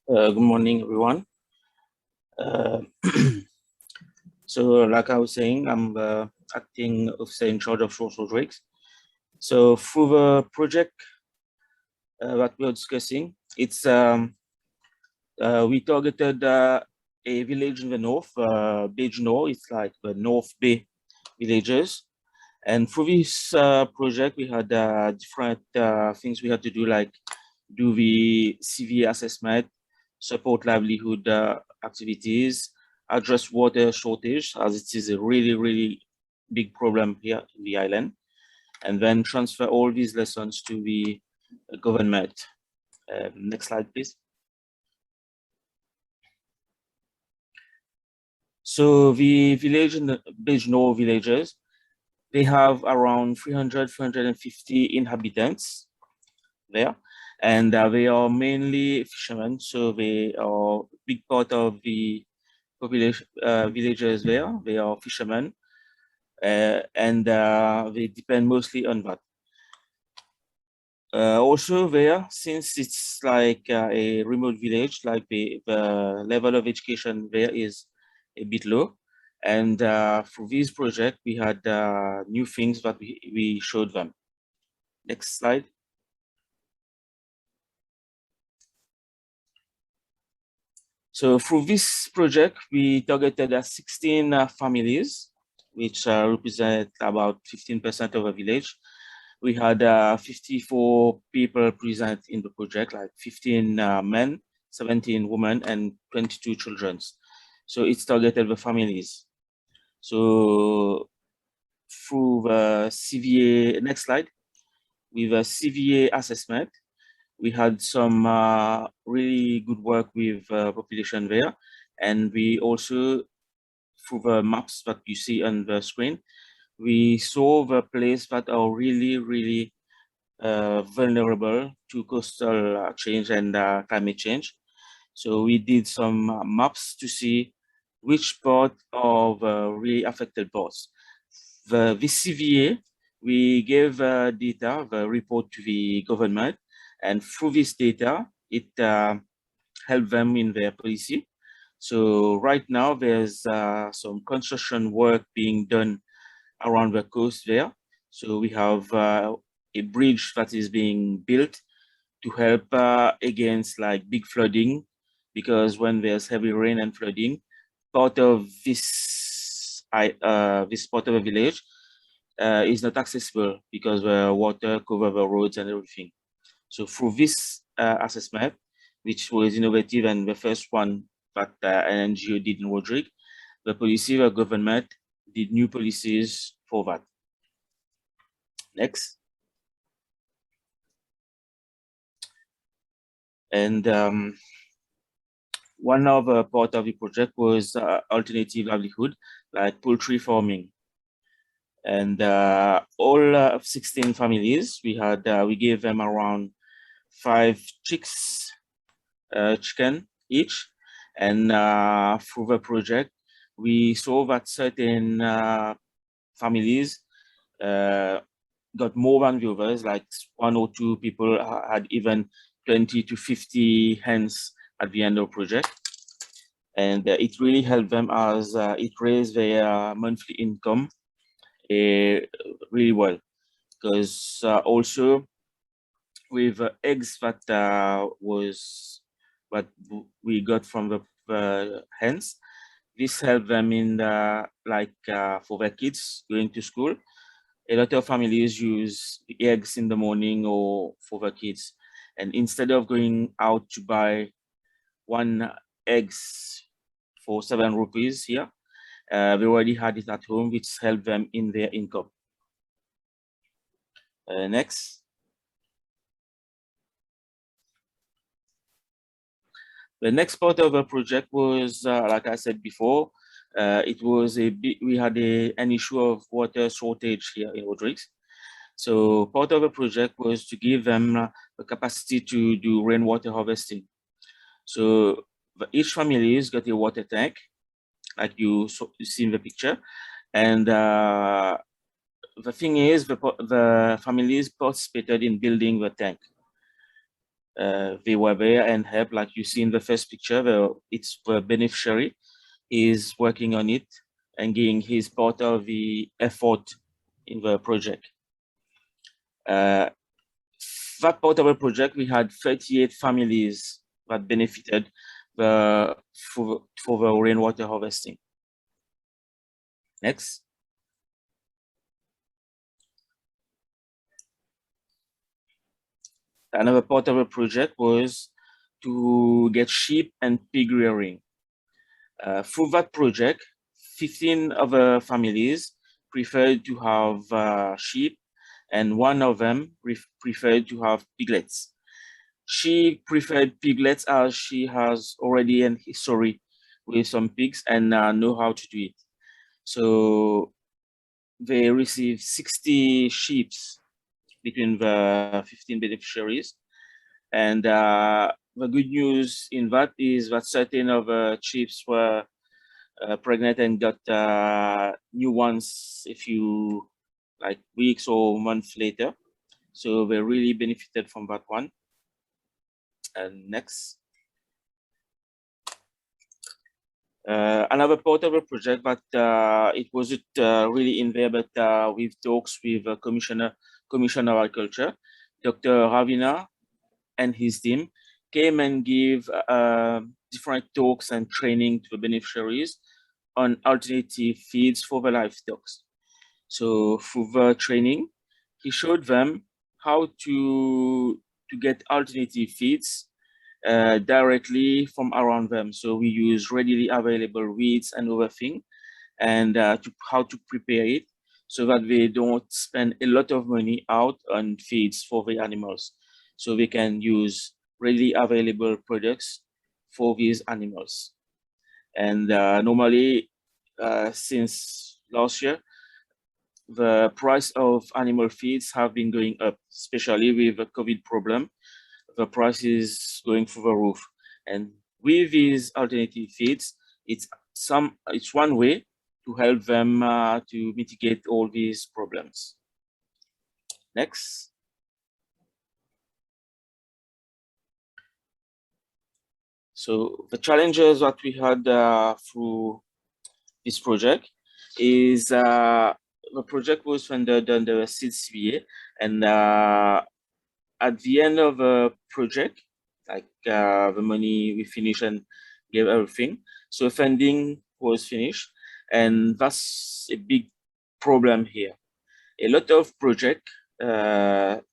Good morning, everyone. Uh, so, like I was saying, I'm the acting officer in charge of Shoals Rodrigues. So, through the project that we are discussing, we targeted a village in the north, Bay-du-Nord. It's like the North Bay villages. And through this project, we had different things we had to do, like do the CV assessment, support livelihood activities, address water shortage, as it is a really big problem here in the island, and then transfer all these lessons to the government. Next slide, please. So the village in the Bay-du-Nord villages, they have around 350 inhabitants there, and they are mainly fishermen. So they are a big part of the population villagers there. They are fishermen, and they depend mostly on that. Also there, since it's like a remote village, like the level of education there is a bit low. And for this project, we had new things that we showed them. Next slide. So through this project, we targeted 16 families, which represent about 15% of the village. We had 54 people present in the project, like 15 men, 17 women, and 22 children. So it's targeted the families. So through the CVA, next slide, with a CVA assessment, we had some really good work with population there. And we also, through the maps that you see on the screen, we saw the places that are really vulnerable to coastal change and climate change. So we did some maps to see which part of really affected parts. The CVA, we gave data, the report to the government, and through this data, it helped them in their policy. So right now, there's some construction work being done around the coast there. So we have a bridge that is being built to help against like big flooding, because when there's heavy rain and flooding, part of this part of the village is not accessible because the water cover the roads and everything. So through this assessment, which was innovative and the first one that an NGO did in Rodrigue, the government did new policies for that. Next. And one other part of the project was alternative livelihood, like poultry farming. And all 16 families, we gave them around 5 chicken each. And through the project, we saw that certain families got more than the others, like 1 or 2 people had even 20 to 50 hens at the end of the project. And it really helped them as it raised their monthly income really well. Because also with eggs that was what we got from the hens, this helped them in for their kids going to school. A lot of families use the eggs in the morning or for the kids. And instead of going out to buy 1 eggs for 7 rupees here, we already had it at home, which helped them in their income. Next. The next part of the project was, like I said before, we had an issue of water shortage here in Rodrigues. So part of the project was to give them the capacity to do rainwater harvesting. So each family has got a water tank, like you see in the picture. And the thing is, the families participated in building the tank. they were there and helped, like you see in the first picture. It's the beneficiary is working on it and giving his part of the effort in the project. That part of the project, we had 38 families that benefited for the rainwater harvesting. Next. Another part of the project was to get sheep and pig rearing. Through that project, 15 other families preferred to have sheep, and one of them preferred to have piglets. She preferred piglets as she has already an history with some pigs and know how to do it. So they received 60 sheep between the 15 beneficiaries. And the good news in that is that certain of the chicks were pregnant and got new ones a few like weeks or months later. So they really benefited from that one. And next. Another part of the project, but it wasn't really in there, but with talks with Commissioner of Agriculture, Dr. Ravina and his team came and gave different talks and training to the beneficiaries on alternative feeds for the livestock. So through the training, he showed them how to get alternative feeds directly from around them. So we use readily available weeds and other things, and how to prepare it so that they don't spend a lot of money out on feeds for the animals. So they can use readily available products for these animals. And normally, since last year, the price of animal feeds have been going up, especially with the COVID problem. The price is going through the roof. And with these alternative feeds, it's one way to help them to mitigate all these problems. Next. So the challenges that we had through this project is the project was funded under a seed CBA, and at the end of the project, like the money we finished and gave everything, so funding was finished, and that's a big problem here. A lot of projects did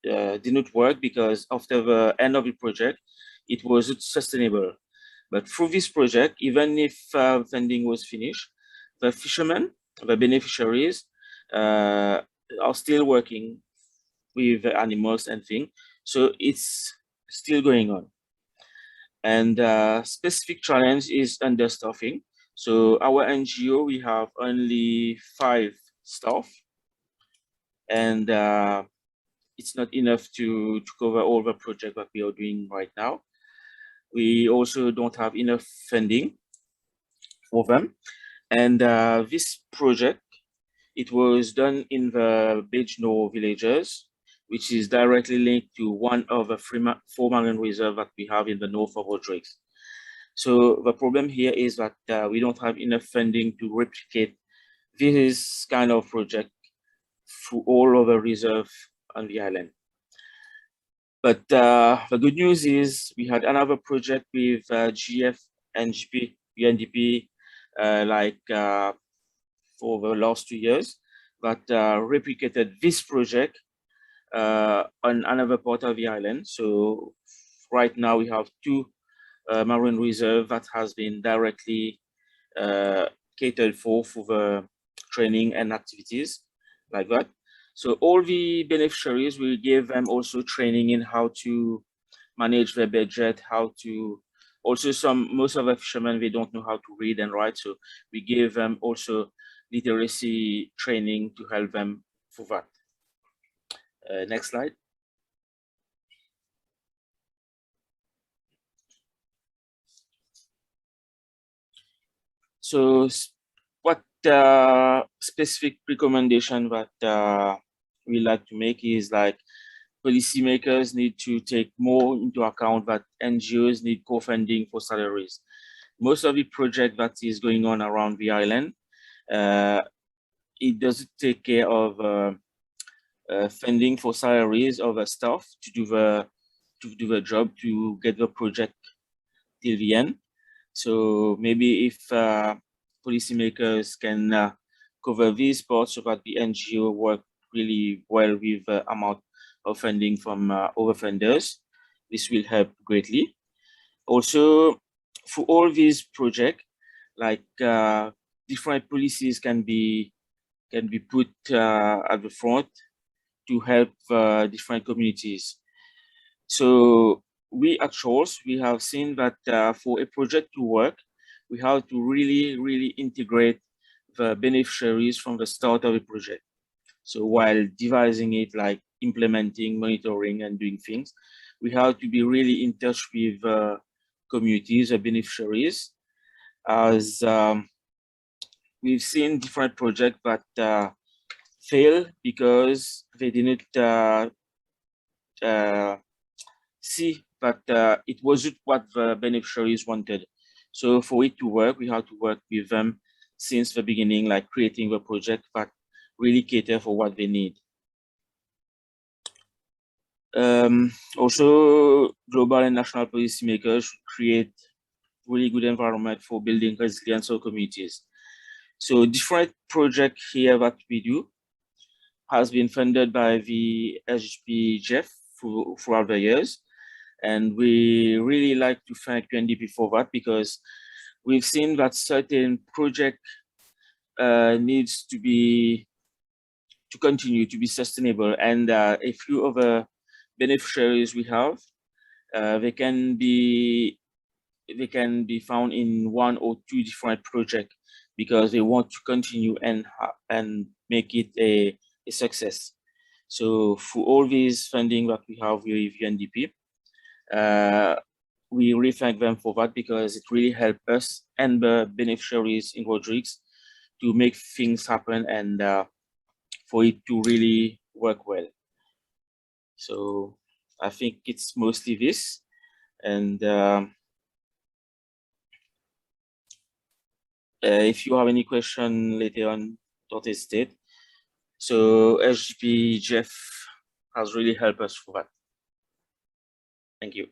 not work because after the end of the project, it wasn't sustainable. But through this project, even if funding was finished, the fishermen, the beneficiaries, are still working with the animals and things. So it's still going on. And specific challenge is understaffing. So our NGO, we have only 5 staff, and it's not enough to cover all the projects that we are doing right now. We also don't have enough funding for them. And this project, it was done in the Bejno villages, which is directly linked to one of the 4 marine reserves that we have in the north of Rodrigues. So the problem here is that we don't have enough funding to replicate this kind of project through all of the reserves on the island. But the good news is we had another project with GF and GP, UNDP, for the last 2 years, that replicated this project on another part of the island. So right now we have 2 marine reserves that has been directly catered for the training and activities like that. So all the beneficiaries, will give them also training in how to manage their budget, how to also most of the fishermen, they don't know how to read and write. So we give them also literacy training to help them for that. Next slide. So what specific recommendation that we like to make is like policymakers need to take more into account that NGOs need co-funding for salaries. Most of the project that is going on around the island, it doesn't take care of funding for salaries of the staff to do the job, to get the project till the end. So maybe if policymakers can cover these parts so that the NGO work really well with the amount of funding from other funders, this will help greatly. Also, for all these projects, like different policies can be put at the front to help different communities. So we at Shoals, we have seen that for a project to work, we have to really integrate the beneficiaries from the start of a project. So while devising it, like implementing, monitoring, and doing things, we have to be really in touch with communities, the beneficiaries, as we've seen different projects that fail because they didn't see that it wasn't what the beneficiaries wanted. So for it to work, we have to work with them since the beginning, like creating the project that really cater for what they need. Also, global and national policymakers should create really good environment for building resilience of communities. So different project here that we do has been funded by the SGPGF throughout the years. And we really like to thank UNDP for that, because we've seen that certain project needs to continue to be sustainable. And a few other beneficiaries we have, they can be found in one or two different projects because they want to continue and make it a success. So for all these funding that we have with UNDP, we really thank them for that, because it really helped us and the beneficiaries in Rodrigues to make things happen and for it to really work well. So I think it's mostly this. And if you have any question later on, don't hesitate. So SGP Jeff has really helped us for that. Thank you.